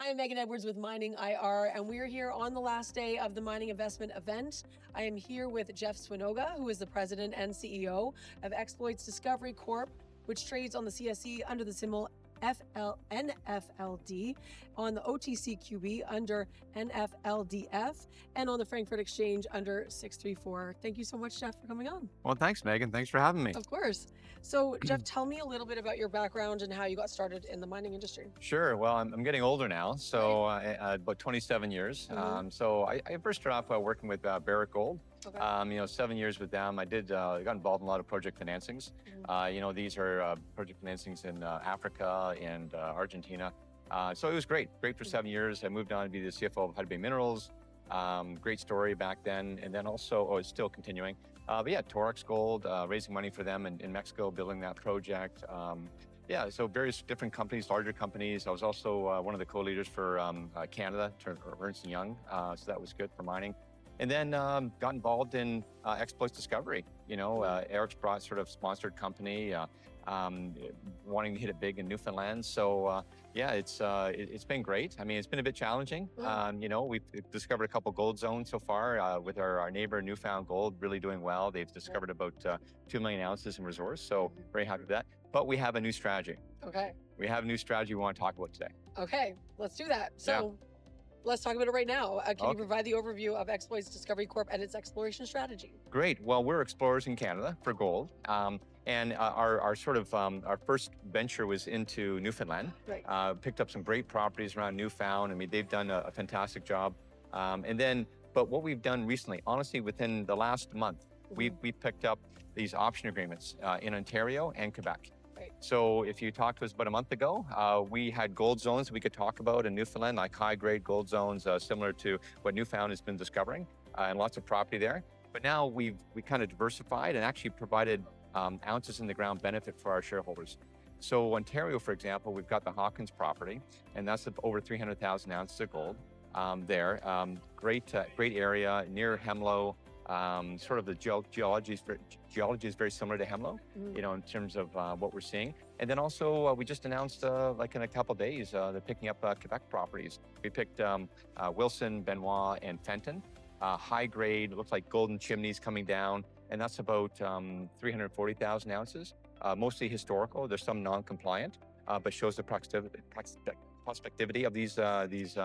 I'm Megan Edwards with MiningIR, and we're here on the last day of the mining investment event. I am here with Jeff Swinoga, who is the president and CEO of Exploits Discovery Corp, which trades on the CSE under the symbol NFLD, on the OTCQB under NFLDF, and on the Frankfurt Exchange under 634. Thank you so much, Jeff, for coming on. Well, thanks, Megan. Thanks for having me. Of course. So, Jeff, tell me a little bit about your background and how you got started in the mining industry. Sure. Well, I'm getting older now, so about 27 years. So I first started off working with Barrick Gold. Okay. 7 years with them. I got involved in a lot of project financings. These are project financings in Africa and Argentina. So it was great for 7 years. I moved on to be the CFO of Hudbay Bay Minerals. Great story back then. And then also, it's still continuing. But yeah, Torex Gold, raising money for them in Mexico, building that project. So various different companies, larger companies. I was also one of the co-leaders for Canada, Ernst & Young. So that was good for mining. And then got involved in Exploits Discovery. Eric's brought sort of sponsored company, wanting to hit it big in Newfoundland. So it's been great. I mean, it's been a bit challenging. We've discovered a couple gold zones so far with our neighbor Newfound Gold really doing well. They've discovered about 2 million ounces in resource. So very happy with that. But we have a new strategy. Okay. We have a new strategy we want to talk about today. Okay, let's do that. So. Yeah. Let's talk about it right now. Can you provide the overview of Exploits Discovery Corp and its exploration strategy? Great. Well, we're explorers in Canada for gold. And our first venture was into Newfoundland. Right. Picked up some great properties around Newfound. I mean, they've done a fantastic job. But what we've done recently, honestly, within the last month, we picked up these option agreements in Ontario and Quebec. Right. So if you talked to us about a month ago, we had gold zones we could talk about in Newfoundland, like high-grade gold zones, similar to what Newfound has been discovering, and lots of property there. But now we kind of diversified and actually provided ounces in the ground benefit for our shareholders. So Ontario, for example, we've got the Hawkins property, and that's over 300,000 ounces of gold there. Great area near Hemlo. Sort of the geology is very similar to Hemlo, in terms of what we're seeing. And then also we just announced like in a couple of days, they're picking up Quebec properties. We picked Wilson, Benoit, and Fenton. High grade, looks like golden chimneys coming down, and that's about 340,000 ounces. Mostly historical. There's some non-compliant, but shows the prospectivity of these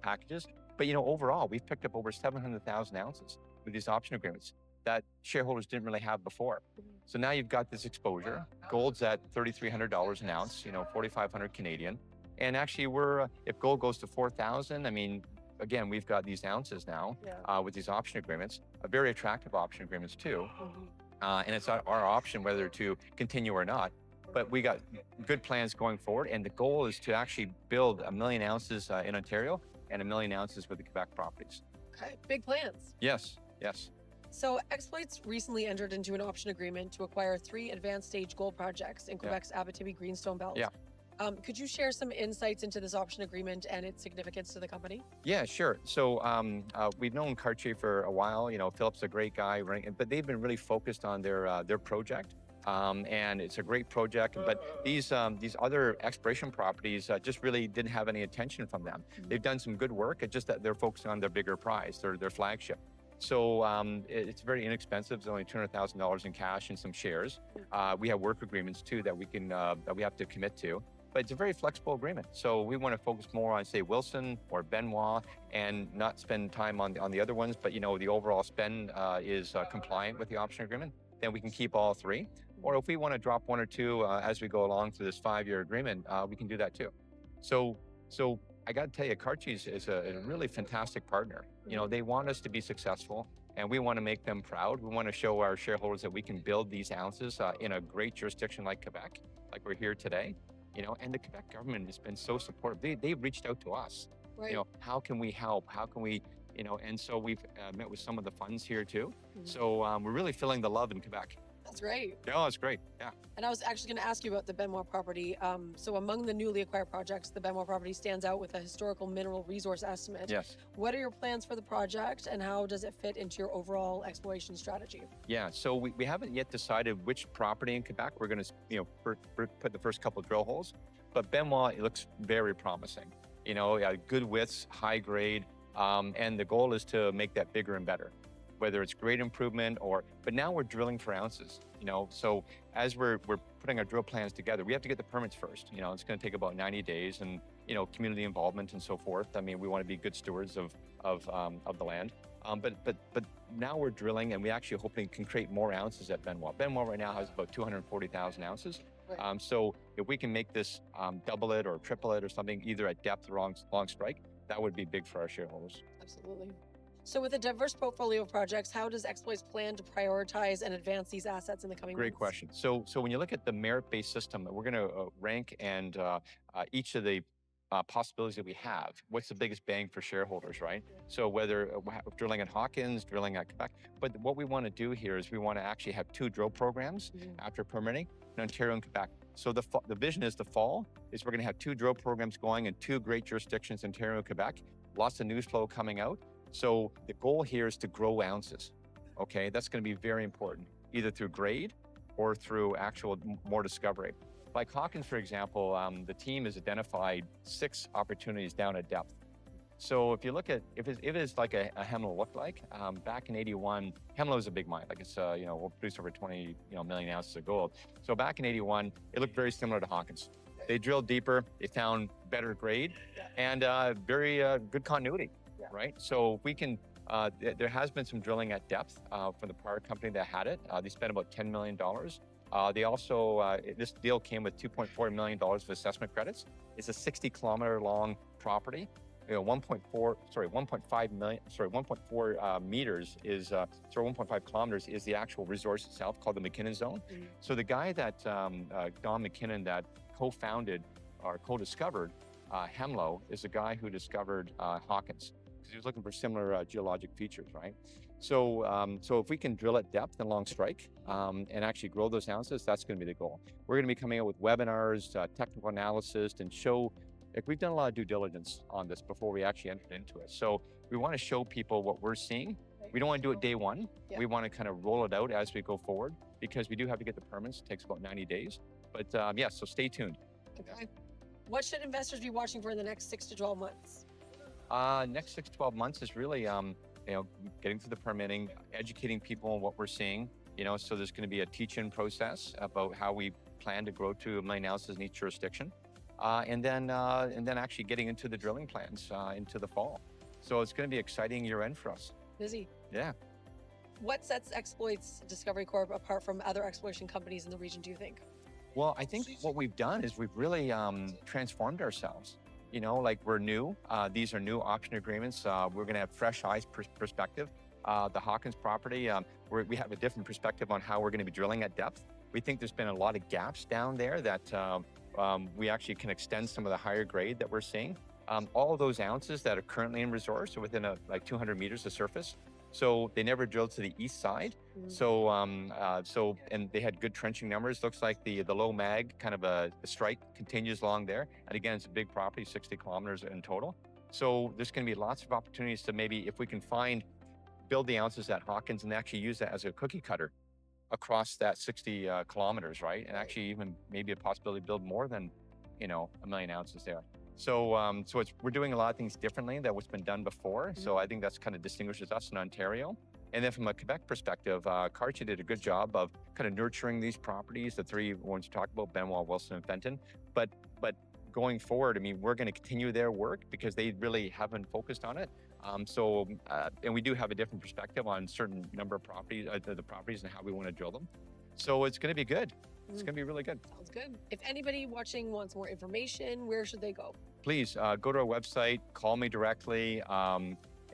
packages. But overall, we've picked up over 700,000 ounces with these option agreements that shareholders didn't really have before. So now you've got this exposure. Gold's at $3,300 an ounce, 4,500 Canadian. And actually, if gold goes to 4,000, I mean, again, we've got these ounces now with these option agreements, very attractive option agreements too. And it's our option whether to continue or not. But we got good plans going forward, and the goal is to actually build 1 million ounces in Ontario and 1 million ounces with the Quebec properties. Okay, big plans. Yes. So Exploits recently entered into an option agreement to acquire 3 advanced stage gold projects in Quebec's Abitibi Greenstone Belt. Yeah. Could you share some insights into this option agreement and its significance to the company? Yeah, sure. So we've known Cartier for a while. Philip's a great guy, right? But they've been really focused on their project. And it's a great project, but these other exploration properties just really didn't have any attention from them. They've done some good work, it's just that they're focusing on their bigger prize, their flagship. So it's very inexpensive. It's only $200,000 in cash and some shares. We have work agreements too that we have to commit to. But it's a very flexible agreement. So we want to focus more on, say, Wilson or Benoit, and not spend time on the other ones. But the overall spend is compliant with the option agreement. Then we can keep all 3. Or if we want to drop 1 or 2 as we go along through this 5-year agreement, we can do that too. So I got to tell you, Cartier is a really fantastic partner. They want us to be successful, and we want to make them proud. We want to show our shareholders that we can build these ounces in a great jurisdiction like Quebec, like we're here today. And the Quebec government has been so supportive. They've reached out to us. Right. How can we help? How can we, and so we've met with some of the funds here too. So we're really feeling the love in Quebec. That's great. Yeah, it's great. Yeah. And I was actually going to ask you about the Benoit property. So among the newly acquired projects, the Benoit property stands out with a historical mineral resource estimate. Yes. What are your plans for the project and how does it fit into your overall exploration strategy? Yeah. So we haven't yet decided which property in Quebec we're going to, put the first couple drill holes. But Benoit, it looks very promising. Good widths, high grade, and the goal is to make that bigger and better, whether it's grade improvement but now we're drilling for ounces, so as we're putting our drill plans together, we have to get the permits first. It's going to take about 90 days and, community involvement and so forth. I mean, we want to be good stewards of the land. But now we're drilling and we actually hoping can create more ounces at Benoit. Benoit right now has about 240,000 ounces. Right. So if we can make this double it or triple it or something, either at depth or long strike, that would be big for our shareholders. Absolutely. So with a diverse portfolio of projects, how does Exploits plan to prioritize and advance these assets in the coming Great months? question. So when you look at the merit-based system, we're going to rank and each of the possibilities that we have, what's the biggest bang for shareholders, right? So whether drilling at Hawkins, drilling at Quebec, but what we want to do here is we want to actually have 2 drill programs after permitting in Ontario and Quebec. So the vision is the fall is we're going to have 2 drill programs going in 2 great jurisdictions, Ontario and Quebec, lots of news flow coming out. So the goal here is to grow ounces. Okay, that's going to be very important, either through grade or through actual more discovery. Like Hawkins, for example, the team has identified 6 opportunities down at depth. So if you look at, if it's like a Hemlo looked like, back in 81, Hemlo is a big mine, like it's, we'll produce over 20 million ounces of gold. So back in 81, it looked very similar to Hawkins. They drilled deeper, they found better grade and very good continuity, right? So we can, there has been some drilling at depth from the prior company that had it. They spent about $10 million. They also, this deal came with $2.4 million of assessment credits. It's a 60-kilometer long property. 1.4 meters is, 1.5 kilometers is the actual resource itself, called the McKinnon Zone. So the guy that, Don McKinnon, that co-founded or co-discovered Hemlo, is the guy who discovered Hawkins, because he was looking for similar geologic features, right? So if we can drill at depth and long strike and actually grow those ounces, that's going to be the goal. We're going to be coming out with webinars, technical analysis, and show, like, we've done a lot of due diligence on this before we actually entered into it. So we want to show people what we're seeing. We don't want to do it day one. We want to kind of roll it out as we go forward, because we do have to get the permits. It takes about 90 days. But so stay tuned. Okay. What should investors be watching for in the next 6 to 12 months? Next 6 to 12 months is really, getting through the permitting, educating people on what we're seeing. So there's going to be a teach-in process about how we plan to grow to 1 million ounces in each jurisdiction, and then actually getting into the drilling plans into the fall. So it's going to be an exciting year end for us. Busy. Yeah. What sets Exploits Discovery Corp apart from other exploration companies in the region, do you think? Well, I think what we've done is we've really transformed ourselves. Like, we're new. These are new option agreements. We're going to have fresh eyes perspective. The Hawkins property, we have a different perspective on how we're going to be drilling at depth. We think there's been a lot of gaps down there that we actually can extend some of the higher grade that we're seeing. All of those ounces that are currently in resource are within like 200 meters of surface. So they never drilled to the east side. So and they had good trenching numbers. Looks like the low mag kind of a strike continues along there. And again, it's a big property, 60 kilometers in total. So there's going to be lots of opportunities to, maybe if we can build the ounces at Hawkins and actually use that as a cookie cutter across that 60 kilometers, right? And actually even maybe a possibility to build more than, 1 million ounces there. So we're doing a lot of things differently than what's been done before. So I think that's kind of distinguishes us in Ontario. And then from a Quebec perspective, Cartier did a good job of kind of nurturing these properties, the 3 ones you talked about, Benoit, Wilson, and Fenton. But going forward, I mean, we're going to continue their work because they really haven't focused on it. And we do have a different perspective on certain number of properties, the properties, and how we want to drill them. So it's going to be good. It's going to be really good. Sounds good. If anybody watching wants more information, where should they go? Please go to our website, call me directly.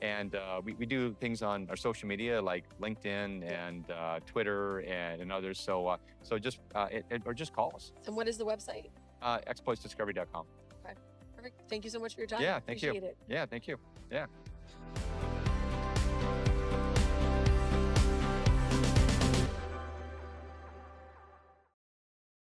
And we do things on our social media like LinkedIn and Twitter and others. So just or just call us. And what is the website? exploitsdiscovery.com. Okay, perfect. Thank you so much for your time. Yeah, thank you. Appreciate it. Yeah, thank you. Yeah.